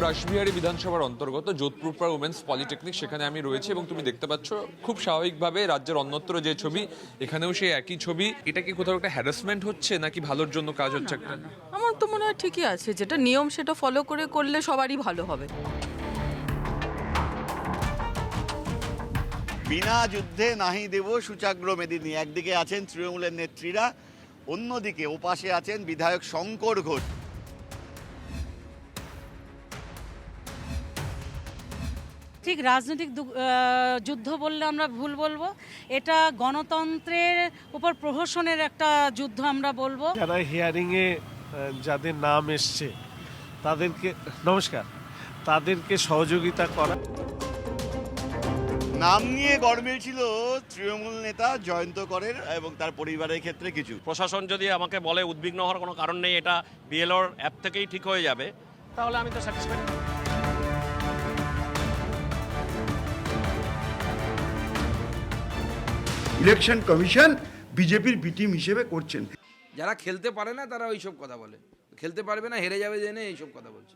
রাসবিহারী বিধানসভার অন্তর্গত যোধপুরপাড়া women's polytechnic, সেখানে আমি রয়েছি এবং তুমি দেখতে পাচ্ছ খুব স্বাভাবিকভাবে রাজ্যের অন্যত্র যে ছবি, এখানেও সেই একই ছবি। এটা কি কোথাও একটা হ্যারাসমেন্ট হচ্ছে নাকি ভালোর জন্য কাজ হচ্ছে একটা? আমার তো মনে হয় ঠিকই আছে, যেটা নিয়ম সেটা ফলো করে করলে সবারই ভালো হবে। বিনা যুদ্ধে নাহি দেব সূচাগ্র মেদিনী। একদিকে আছেন তৃণমূলের নেত্রীরা, অন্যদিকে ওপাশে আছেন বিধায়ক শঙ্কর ঘোষ। ঠিক রাজনৈতিক যুদ্ধ বললে আমরা ভুল বলবো, এটা গণতন্ত্রের উপর প্রহসনের একটা যুদ্ধ আমরা বলবো। যারা হিয়ারিংয়ে যাদের নাম এসছে তাদেরকে নমস্কার, তাদেরকে সহযোগিতা করা। নাম নিয়ে গড়মিল ছিল তৃণমূল নেতা জয়ন্ত করের এবং তার পরিবারের ক্ষেত্রে কিছু। প্রশাসন যদি আমাকে বলে উদ্বিগ্ন হওয়ার কোনো কারণ নেই, এটা বিএলওর অ্যাপ থেকেই ঠিক হয়ে যাবে, তাহলে আমি তো স্যাটিসফাইড। ইলেকশন কমিশন বিজেপির বি টিম হিসেবে করছেন। যারা খেলতে পারে না তারা ওইসব কথা বলে, খেলতে পারবে না হেরে যাবে জেনে এইসব কথা বলছে।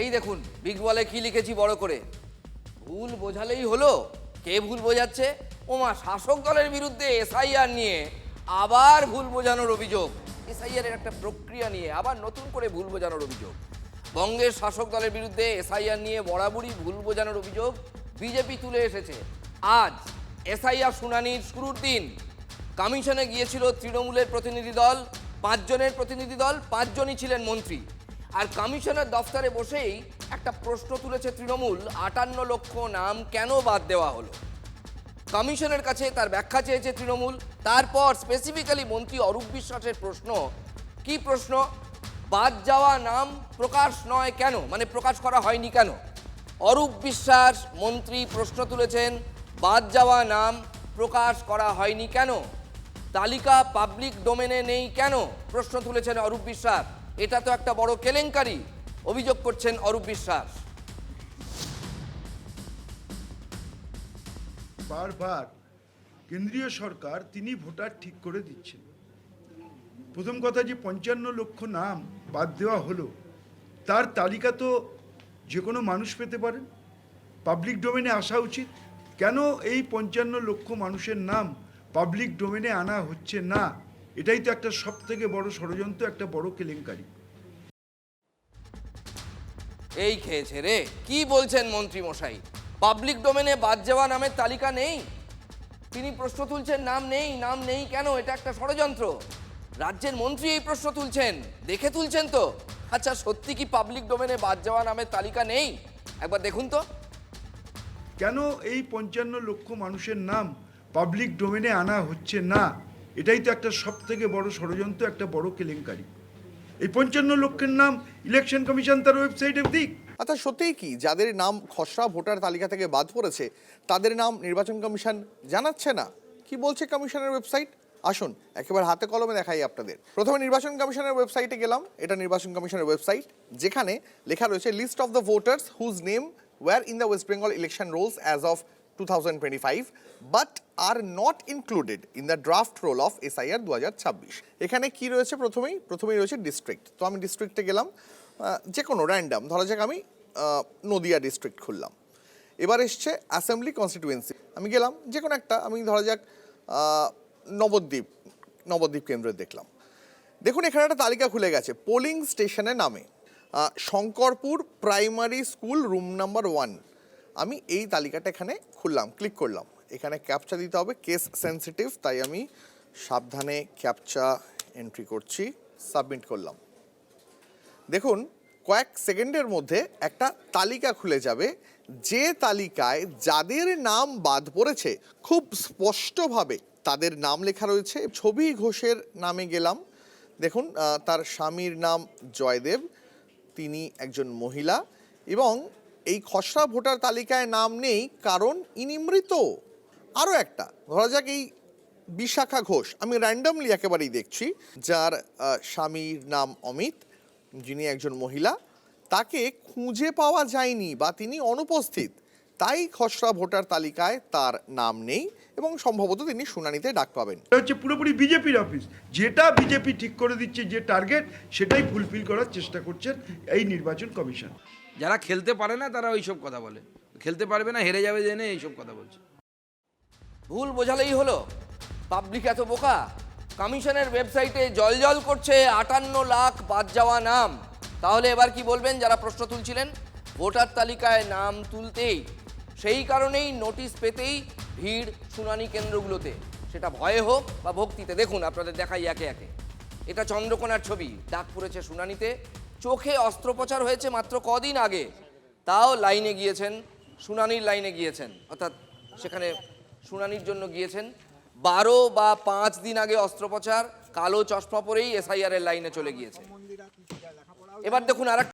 এই দেখুন বিগ বলে কি লিখেছি বড় করে, ভুল বোঝালেই হলো। কে ভুল বোঝাচ্ছে? ওমা, শাসক দলের বিরুদ্ধে এসআইআর নিয়ে আবার ভুল বোঝানোর অভিযোগ। এসআইআর এর একটা প্রক্রিয়া নিয়ে আবার নতুন করে ভুল বোঝানোর অভিযোগ। বঙ্গের শাসক দলের বিরুদ্ধে এসআইআর নিয়ে বরাবরই ভুল বোঝানোর অভিযোগ বিজেপি তুলে এসেছে। আজ এসআইআর শুনানির শুরুর দিন কমিশনে গিয়েছিল তৃণমূলের প্রতিনিধি দল, 5 জনের প্রতিনিধি দল, 5 জনই ছিলেন মন্ত্রী। আর কমিশনের দফতরে বসেই একটা প্রশ্ন তুলেছে তৃণমূল, 58 লক্ষ নাম কেন বাদ দেওয়া হলো। কমিশনের কাছে তার ব্যাখ্যা চেয়েছে তৃণমূল। তারপর স্পেসিফিক্যালি মন্ত্রী অরূপ বিশ্বাসের প্রশ্ন, কি প্রশ্ন? বাদ যাওয়া নাম প্রকাশ নয় কেন, মানে প্রকাশ করা হয়নি কেন? অরূপ বিশ্বাস মন্ত্রী প্রশ্ন তুলেছেন, বাদ যাওয়া নাম প্রকাশ করা হয়নি কেন? তালিকা পাবলিক ডোমেনে নেই কেন? প্রশ্ন তুলেছেন অরূপ বিশ্বাস। এটা তো একটা বড় কেলেঙ্কারি, অভিযোগ করছেন অরূপ বিশ্বাস। বারবার কেন্দ্রীয় সরকার তিনি ভোটার ঠিক করে দিচ্ছেন। প্রথম কথা যে 55 লক্ষ নাম বাদ দেওয়া হলো, তার তালিকা তো যে কোনো মানুষ পেতে পারেন, পাবলিক ডোমেনে আসা উচিত। কেন এই 55 লক্ষ মানুষের নাম পাবলিক ডোমেনে আনা হচ্ছে না? এটাই তো একটা সব থেকে বড় ষড়যন্ত্র, একটা বড় কেলেঙ্কারি। এই খেয়েছে রে, কি বলছেন মন্ত্রী মশাই? পাবলিক ডোমেনে বাদ যাওয়া নামের তালিকা নেই, তিনি প্রশ্ন তুলছেন নাম নেই, নাম নেই কেন? এটা একটা ষড়যন্ত্র। রাজ্যের মন্ত্রী এই প্রশ্ন তুলছেন, দেখে তুলছেন তো? আচ্ছা, সত্যি কি পাবলিক ডোমেনে বাদ যাওয়া নামের তালিকা নেই? একবার দেখুন তো। কেন এই 55 লক্ষ মানুষের নাম পাবলিক ডোমেনে আনা হচ্ছে না? এটাই তো একটা সব থেকে বড় ষড়যন্ত্র, একটা বড় কেলেঙ্কারি। এই 55 লক্ষের নাম ইলেকশন কমিশন তার ওয়েবসাইটে দিক। আচ্ছা, সত্যিই কি যাদের নাম খসড়া ভোটার তালিকা থেকে বাদ পড়েছে তাদের নাম নির্বাচন কমিশন জানাচ্ছে না? কি বলছে কমিশনের ওয়েবসাইট? আসুন একেবারে হাতে কলমে দেখাই আপনাদের। প্রথমে নির্বাচন কমিশনের ওয়েবসাইটে গেলাম। এটা নির্বাচন কমিশনের ওয়েবসাইট, যেখানে লেখা রয়েছে list of the voters whose name were in the West Bengal election rolls as of 2025 but are not included in the draft roll of SIR 2026। এখানে কি রয়েছে? প্রথমেই রয়েছে ডিস্ট্রিক্ট। তো আমি ডিস্ট্রিক্টে গেলাম, যে কোনো র্যান্ডাম, ধরা যাক আমি নদিয়া ডিস্ট্রিক্ট খুললাম। এবার এসছে অ্যাসেম্বলি কনস্টিটিউয়েন্সি, আমি গেলাম যে কোনো একটা, আমি ধরা যাক নবদ্বীপ কেন্দ্রে দেখলাম। দেখুন এখানে একটা তালিকা খুলে গেছে পোলিং স্টেশনের নামে, Shankarpur primary school room number 1। আমি এই তালিকাটা এখানে খুললাম, ক্লিক করলাম। এখানে ক্যাপচা দিতে হবে, কেস সেন্সিটিভ, তাই আমি সাবধানে ক্যাপচা এন্ট্রি করছি, সাবমিট করলাম। দেখুন কয়েক সেকেন্ডের মধ্যে একটা তালিকা খুলে যাবে, যে তালিকায় যাদের নাম বাদ পড়েছে খুব স্পষ্টভাবে তাদের নাম লেখা রয়েছে। ছবি ঘোষের নামে গেলাম, দেখুন তার স্বামীর নাম জয়দেব, তিনি একজন মহিলা, এবং এই খসড়া ভোটার তালিকায় নাম নেই কারণ ইনি মৃত। আরও একটা, ধরা যাক এই বিশাখা ঘোষ, আমি র্যান্ডমলি একেবারেই দেখছি, যার স্বামীর নাম অমিত, যিনি একজন মহিলা, তাকে খুঁজে পাওয়া যায়নি বা তিনি অনুপস্থিত, তাই খসড়া ভোটার তালিকায় তার নাম নেই। এবং সম্ভবত তিনি শুনানিতে ডাক পাবেন। এটা হচ্ছে পুরোপুরি বিজেপির অফিস, যেটা বিজেপি ঠিক করে দিচ্ছে যে টার্গেট, সেটাই ফুলফিল করার চেষ্টা করছেন এই নির্বাচন কমিশন। যারা খেলতে পারে না তারা ওইসব কথা বলে, খেলতে পারবে না হেরে যাবে জেনে এইসব কথা বলছে। ভুল বোঝালেই হলো? পাবলিক এত বোকা? কমিশনের ওয়েবসাইটে জলজল করছে 58 লাখ বাদ যাওয়া নাম। তাহলে এবার কি বলবেন যারা প্রশ্ন তুলছিলেন? ভোটার তালিকায় নাম তুলতেই, সেই কারণেই নোটিশ পেতেই ভিড় শুনানি কেন্দ্রগুলোতে, সেটা ভয়ে হোক বা ভক্তিতে। দেখুন আপনাদের দেখাই একে একে। এটা চন্দ্রকোনার ছবি, ডাক পড়েছে শুনানিতে। চোখে অস্ত্রোপচার হয়েছে মাত্র কদিন আগে, তাও লাইনে গিয়েছেন, শুনানির লাইনে গিয়েছেন, অর্থাৎ সেখানে শুনানির জন্য গিয়েছেন। 12 বা 5 দিন আগে অস্ত্রোপচার, কালো চশমা পরেই এসআইআর এর লাইনে চলে গিয়েছে। এবার দেখুন আর